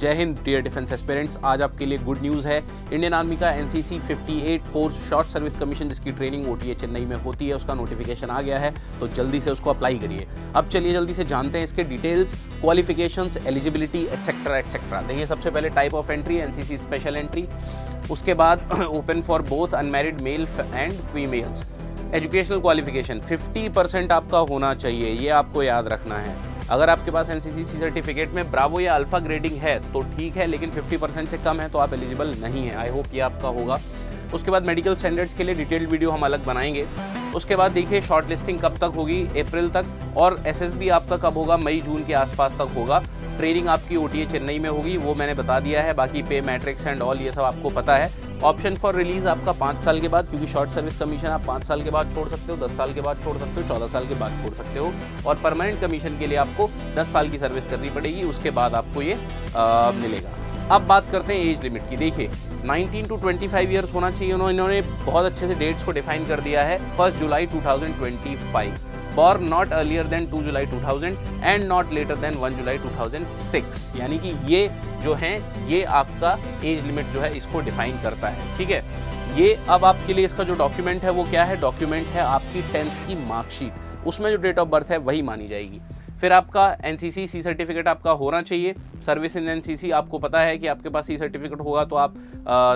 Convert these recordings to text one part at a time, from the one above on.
जय Hind dear defence aspirants. आज आपके लिए गुड न्यूज़ है। इंडियन आर्मी का NCC 58 course short service commission जिसकी ट्रेनिंग ओटीए चेन्नई में होती है, उसका नोटिफिकेशन आ गया है, तो जल्दी से उसको अप्लाई करिए। अब चलिए जल्दी से जानते हैं इसके details, qualifications, eligibility etcetera etcetera. देखिए, सबसे पहले type of entry NCC special entry, उसके बाद open for both unmarried male and females. Educational qualification 50% आपका होना चाहिए, ये आपको याद रखना है। अगर आपके पास एनसीसी सर्टिफिकेट में ब्रावो या अल्फा ग्रेडिंग है तो ठीक है, लेकिन 50% से कम है तो आप एलिजिबल नहीं है। आई होप ये आपका होगा। उसके बाद मेडिकल स्टैंडर्ड्स के लिए डिटेल्ड वीडियो हम अलग बनाएंगे। उसके बाद देखिए शॉर्ट लिस्टिंग कब तक होगी, अप्रैल तक, और एसएसबी आपका कब होगा, मई जून के आसपास तक होगा। ट्रेनिंग आपकी ओटीए चेन्नई में होगी, वो मैंने बता दिया है। बाकी पे मैट्रिक्स एंड ऑल ये सब आपको पता है। ऑप्शन फॉर रिलीज आपका 5 साल के बाद, क्योंकि शॉर्ट सर्विस कमीशन आप 5 साल के बाद छोड़ सकते हो, 10 साल के बाद छोड़ सकते हो, 14 साल के बाद छोड़ सकते हो, और परमानेंट कमीशन के लिए आपको 10 साल की सर्विस करनी पड़ेगी, उसके बाद आपको ये मिलेगा। अब बात करते हैं एज लिमिट की। देखिए 19 to 25 ईयर्स होना चाहिए। इन्होंने बहुत अच्छे से डेट्स को डिफाइन कर दिया है। 1 जुलाई 2025, born not earlier than 2 July 2000 and not later than 1 जुलाई 2006। यानी कि ये जो है ये आपका एज लिमिट जो है इसको डिफाइन करता है, ठीक है। ये अब आपके लिए इसका जो डॉक्यूमेंट है वो क्या है, डॉक्यूमेंट है आपकी 10th की मार्कशीट, उसमें जो डेट ऑफ बर्थ है वही मानी जाएगी। फिर आपका एनसीसी सी सर्टिफिकेट आपका होना चाहिए। सर्विस इन एनसीसी, आपको पता है कि आपके पास सी सर्टिफिकेट होगा तो आप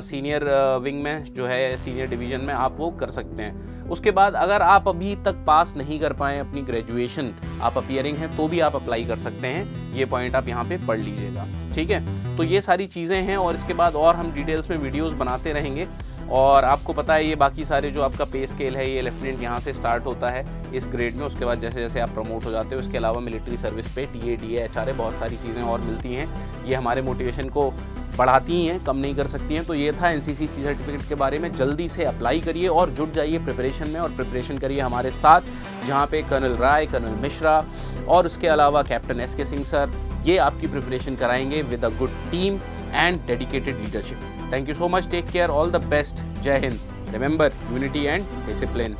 सीनियर विंग में जो है सीनियर डिवीजन में आप वो कर सकते हैं। उसके बाद अगर आप अभी तक पास नहीं कर पाए अपनी ग्रेजुएशन, आप अपीयरिंग हैं, तो भी आप अप्लाई कर सकते हैं। ये पॉइंट आप यहाँ पे पढ़ लीजिएगा, ठीक है। तो ये सारी चीज़ें हैं, और इसके बाद और हम डिटेल्स में वीडियोस बनाते रहेंगे। और आपको पता है ये बाकी सारे जो आपका पे स्केल है, ये लेफ्टिनेंट यहाँ से स्टार्ट होता है इस ग्रेड में। उसके बाद जैसे जैसे आप प्रमोट हो जाते हो, इसके अलावा मिलिट्री सर्विस पे टीए डीए एचआरए बहुत सारी चीज़ें और मिलती हैं। ये हमारे मोटिवेशन को बढ़ाती हैं, कम नहीं कर सकती हैं। तो ये था एनसीसी सी सर्टिफिकेट के बारे में। जल्दी से अप्लाई करिए और जुट जाइए प्रिपरेशन में, और प्रिपरेशन करिए हमारे साथ, जहाँ पे कर्नल राय, कर्नल मिश्रा और उसके अलावा कैप्टन एसके सिंह सर, ये आपकी प्रिपरेशन कराएंगे with a good team and dedicated leadership. Thank you so much. Take care. All the best. Jai Hind. Remember, unity and discipline.